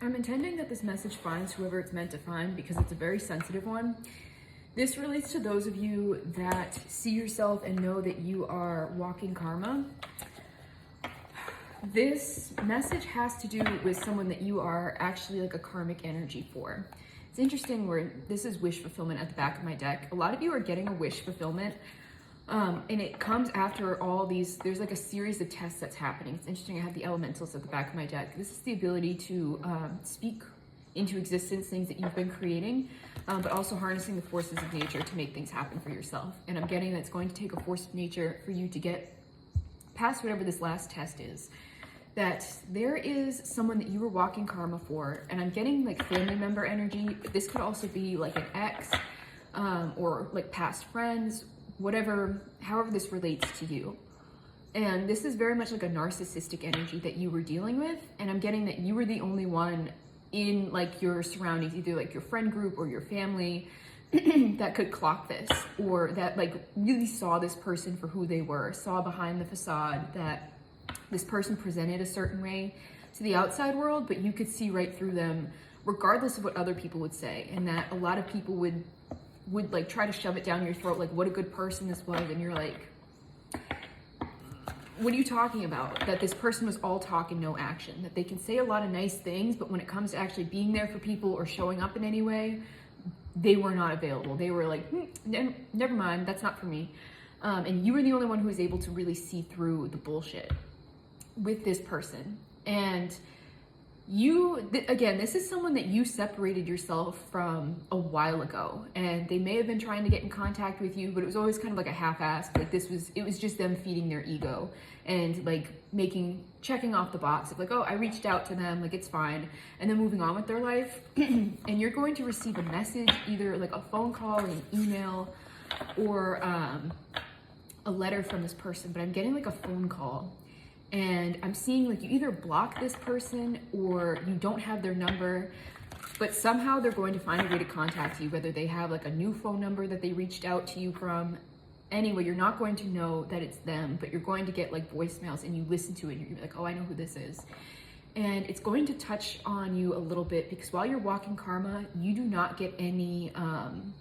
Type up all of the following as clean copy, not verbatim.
I'm intending that this message finds whoever it's meant to find because it's a very sensitive one. This relates to those of you that see yourself and know that you are walking karma. This message has to do with someone that you are actually like a karmic energy for. It's interesting where this is wish fulfillment at the back of my deck. A lot of you are getting a wish fulfillment. And it comes after all these, there's like a series of tests that's happening. It's interesting, I have the elementals at the back of my deck. This is the ability to speak into existence things that you've been creating, but also harnessing the forces of nature to make things happen for yourself. And I'm getting that it's going to take a force of nature for you to get past whatever this last test is. That there is someone that you were walking karma for, and I'm getting like family member energy, but this could also be like an ex, or like past friends, whatever, however this relates to you. And this is very much like a narcissistic energy that you were dealing with. And I'm getting that you were the only one in like your surroundings, either like your friend group or your family, that could clock this, or that like really saw this person for who they were, saw behind the facade that this person presented a certain way to the outside world, but you could see right through them regardless of what other people would say. And that a lot of people would like try to shove it down your throat, like what a good person this was, and you're like, what are you talking about? That this person was all talk and no action, that they can say a lot of nice things, but when it comes to actually being there for people or showing up in any way, they were not available. They were like, never mind, that's not for me. And you were the only one who was able to really see through the bullshit with this person. And again, this is someone that you separated yourself from a while ago, and they may have been trying to get in contact with you, but it was always kind of like a half-assed, like it was just them feeding their ego and like checking off the box of like, oh, I reached out to them, like it's fine, and then moving on with their life. And you're going to receive a message, either like a phone call, an email, or a letter from this person, but I'm getting like a phone call. And I'm seeing like you either block this person or you don't have their number, but somehow they're going to find a way to contact you, whether they have like a new phone number that they reached out to you from. Anyway, you're not going to know that it's them, but you're going to get like voicemails and you listen to it and you're gonna be like, oh, I know who this is. And it's going to touch on you a little bit because while you're walking karma, you do not get any, I'm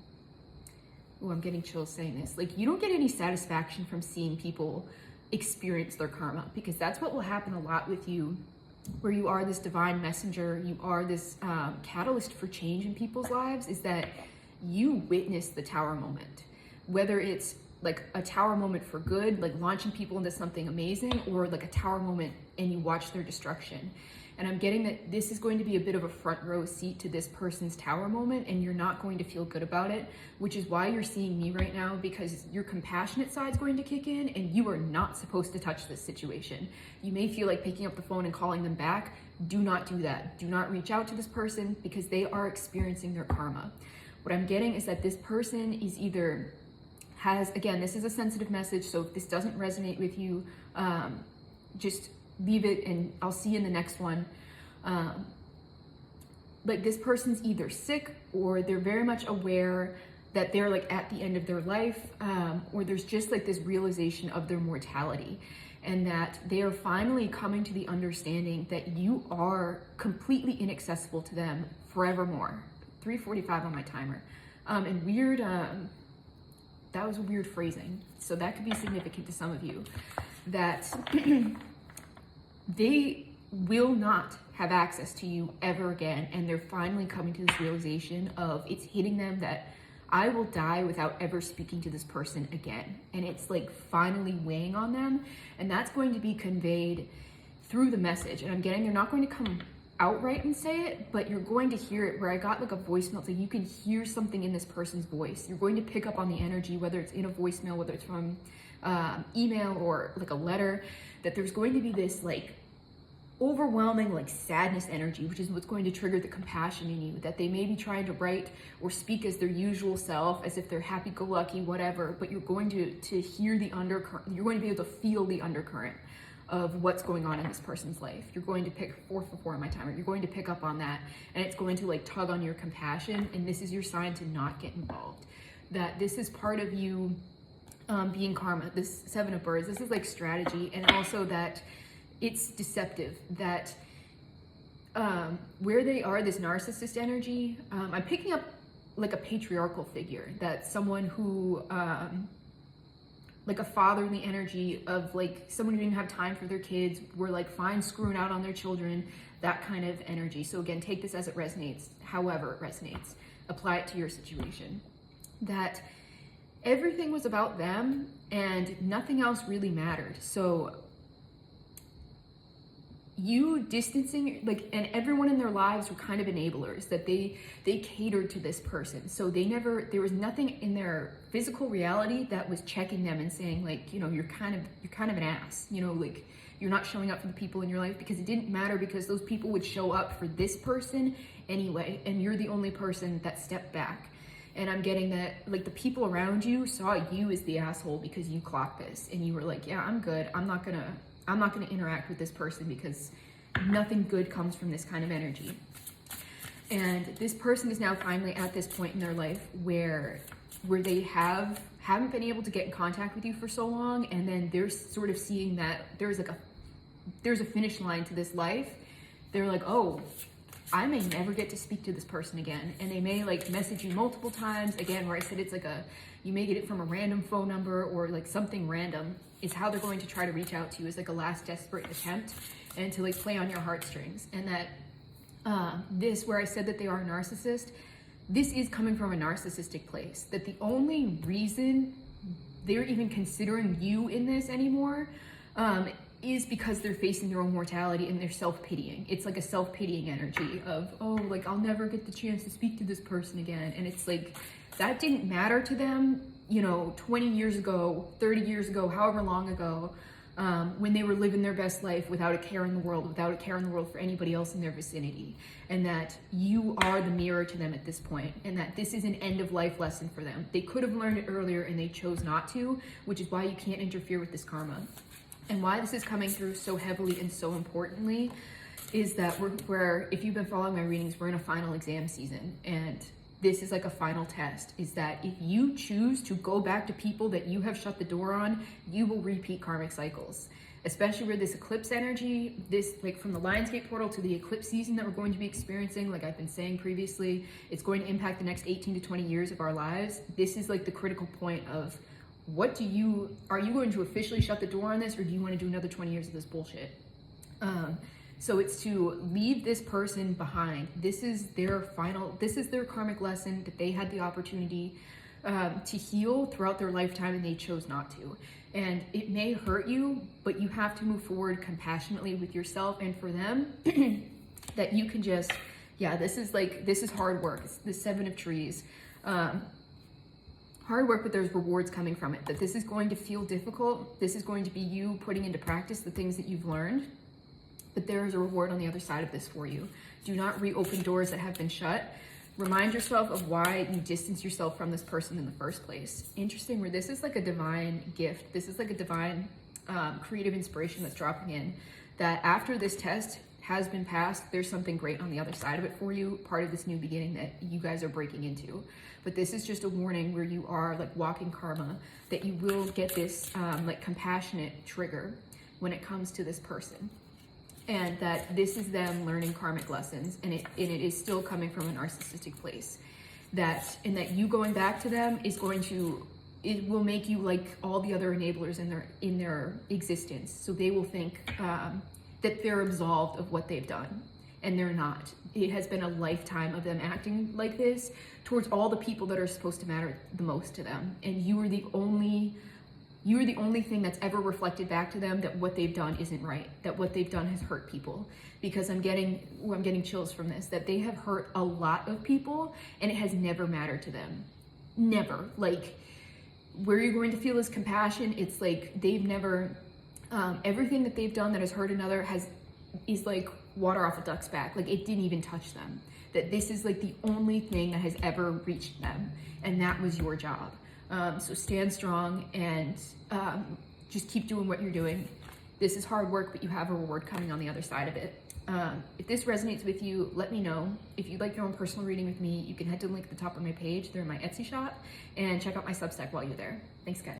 getting chills saying this. Like you don't get any satisfaction from seeing people experience their karma, because that's what will happen a lot with you, where you are this divine messenger, you are this catalyst for change in people's lives, is that you witness the tower moment, whether it's like a tower moment for good, like launching people into something amazing, or like a tower moment and you watch their destruction. And I'm getting that this is going to be a bit of a front row seat to this person's tower moment, and you're not going to feel good about it, which is why you're seeing me right now, because your compassionate side is going to kick in and you are not supposed to touch this situation. You may feel like picking up the phone and calling them back. Do not do that. Do not reach out to this person because they are experiencing their karma. What I'm getting is that this person is either again, this is a sensitive message, so if this doesn't resonate with you, just leave it and I'll see you in the next one. Like this person's either sick or they're very much aware that they're like at the end of their life, or there's just like this realization of their mortality, and that they are finally coming to the understanding that you are completely inaccessible to them forevermore. 3:45 on my timer. And weird, that was weird phrasing. So that could be significant to some of you, that they will not have access to you ever again. And they're finally coming to this realization of it's hitting them that I will die without ever speaking to this person again. And it's like finally weighing on them. And that's going to be conveyed through the message. And I'm getting, they're not going to come outright and say it, but you're going to hear it, where I got like a voicemail, so you can hear something in this person's voice. You're going to pick up on the energy, whether it's in a voicemail, whether it's from email or like a letter, that there's going to be this like overwhelming like sadness energy, which is what's going to trigger the compassion in you, that they may be trying to write or speak as their usual self, as if they're happy-go-lucky, whatever, but you're going to hear the undercurrent, you're going to be able to feel the undercurrent of what's going on in this person's life. You're going to pick 4 for 4 on my timer. You're going to pick up on that, and it's going to like tug on your compassion, and this is your sign to not get involved. That this is part of you being karma, this 7 of birds. This is like strategy, and also that it's deceptive, that where they are, this narcissist energy, I'm picking up like a patriarchal figure, that someone who, like a fatherly energy of like someone who didn't have time for their kids, were like fine screwing out on their children, that kind of energy. So again, take this as it resonates, however it resonates, apply it to your situation. That everything was about them and nothing else really mattered. So you distancing, like, and everyone in their lives were kind of enablers, that they catered to this person. So there was nothing in their physical reality that was checking them and saying like, you know, you're kind of an ass, you know, like you're not showing up for the people in your life, because it didn't matter, because those people would show up for this person anyway, and you're the only person that stepped back. And I'm getting that like the people around you saw you as the asshole because you clocked this and you were like, yeah, I'm good. I'm not gonna interact with this person because nothing good comes from this kind of energy. And this person is now finally at this point in their life where they haven't been able to get in contact with you for so long, and then they're sort of seeing that there's a finish line to this life. They're like, oh, I may never get to speak to this person again. And they may like message you multiple times. Again, where I said it's like you may get it from a random phone number or like something random, is how they're going to try to reach out to you as like a last desperate attempt, and to like play on your heartstrings. And that this, where I said that they are a narcissist, this is coming from a narcissistic place. That the only reason they're even considering you in this anymore is because they're facing their own mortality and they're self-pitying. It's like a self-pitying energy of, oh, like I'll never get the chance to speak to this person again. And it's like, that didn't matter to them, you know, 20 years ago, 30 years ago, however long ago, when they were living their best life without a care in the world for anybody else in their vicinity. And that you are the mirror to them at this point, and that this is an end of life lesson for them. They could have learned it earlier and they chose not to, which is why you can't interfere with this karma. And why this is coming through so heavily and so importantly is that we're if you've been following my readings, we're in a final exam season, and this is like a final test, is that if you choose to go back to people that you have shut the door on, you will repeat karmic cycles. Especially with this eclipse energy, this like from the Lionsgate portal to the eclipse season that we're going to be experiencing, like I've been saying previously, it's going to impact the next 18 to 20 years of our lives. This is like the critical point of, are you going to officially shut the door on this, or do you want to do another 20 years of this bullshit? So it's to leave this person behind. This is their karmic lesson that they had the opportunity to heal throughout their lifetime, and they chose not to. And it may hurt you, but you have to move forward compassionately with yourself and for them. That you can just, yeah, this is hard work. It's the 7 of Trees. Hard work, but there's rewards coming from it. That this is going to feel difficult. This is going to be you putting into practice the things that you've learned. But there is a reward on the other side of this for you. Do not reopen doors that have been shut. Remind yourself of why you distance yourself from this person in the first place. Interesting, where this is like a divine gift. This is like a divine creative inspiration that's dropping in. That after this test has been passed, there's something great on the other side of it for you, part of this new beginning that you guys are breaking into. But this is just a warning where you are like walking karma, that you will get this like compassionate trigger when it comes to this person. And that this is them learning karmic lessons, and it is still coming from a narcissistic place. That you going back to them it will make you like all the other enablers in their existence. So they will think that they're absolved of what they've done, and they're not. It has been a lifetime of them acting like this towards all the people that are supposed to matter the most to them, and you are the only thing that's ever reflected back to them that what they've done isn't right, that what they've done has hurt people. Because I'm getting chills from this, that they have hurt a lot of people and it has never mattered to them. Never. Like, where you're going to feel this compassion, it's like they've never, everything that they've done that has hurt another is like water off a duck's back. Like, it didn't even touch them. That this is like the only thing that has ever reached them, and that was your job. So stand strong and just keep doing what you're doing. This is hard work, but you have a reward coming on the other side of it. If this resonates with you, let me know. If you'd like your own personal reading with me, you can head to the link at the top of my page. They're in my Etsy shop, and check out my Substack while you're there. Thanks, guys.